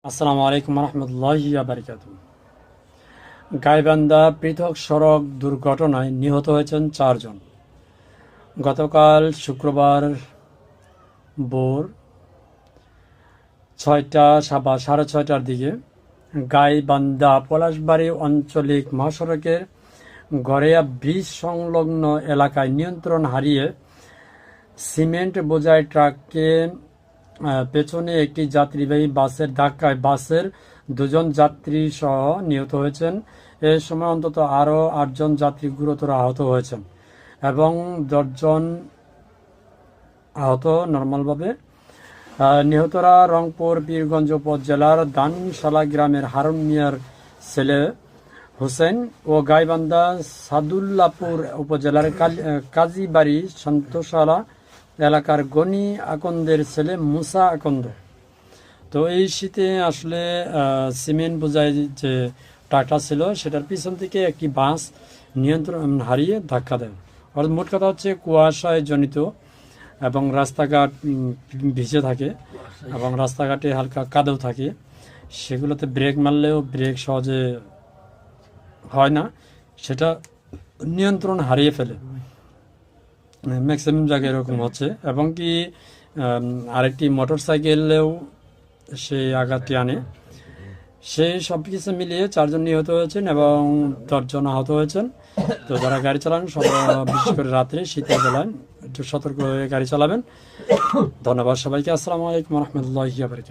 আসসালামু আলাইকুম রহমতুল্লাহি বারকাত। গাইবান্ধা পৃথক সড়ক দুর্ঘটনায় নিহত হয়েছেন 4 জন। গতকাল শুক্রবার ভোর 6:30 দিকে গাইবান্ধা পলাশবাড়ি আঞ্চলিক মহাসড়কের গড়েয়া ব্রিজ সংলগ্ন এলাকায় নিয়ন্ত্রণ হারিয়ে সিমেন্ট বোঝাই ট্রাককে পেছনে একটি যাত্রীবাহী বাসের ধাক্কায় বাসের 2 জন যাত্রী সহ নিহত হয়েছেন। এ সময় অন্তত আরও 8 জন যাত্রী গুরুতর আহত হয়েছেন এবং 10 জন আহত নর্মালভাবে। নিহতরা রংপুর পীরগঞ্জ উপজেলার দানশালা গ্রামের হারুন মিয়ার ছেলে হোসেন ও গাইবান্ধা সাদুল্লাপুর উপজেলার কাজীবাড়ি সন্তোষালা এলাকার গনি আকন্দের ছেলে মুসা আকন্দ। তো এই শীতে আসলে সিমেন্ট বোঝাই যে ট্রাকটা ছিল সেটার পিছন থেকে একটি বাস নিয়ন্ত্রণ হারিয়ে ধাক্কা দেয়। অর্থাৎ মোট কথা হচ্ছে কুয়াশায় জনিত এবং রাস্তাঘাট ভিজে থাকে এবং রাস্তাঘাটে হালকা কাদও থাকে, সেগুলোতে ব্রেক মারলেও ব্রেক সহজে হয় না, সেটা নিয়ন্ত্রণ হারিয়ে ফেলে। ম্যাক্সিমাম জায়গায় এরকম হচ্ছে এবং কি আরেকটি মোটর সাইকেলেও সেই আঘাতটি আনে। সেই সব কিছু মিলিয়ে 4 জন নিহত হয়েছেন এবং 10 জন আহত হয়েছেন। তো যারা গাড়ি চালান সব, বিশেষ করে রাত্রে শীতের বেলায় একটু সতর্ক হয়ে গাড়ি চালাবেন। ধন্যবাদ সবাইকে। আসসালামু আলাইকুম রহমতুল্লাহি বারকাতুহু।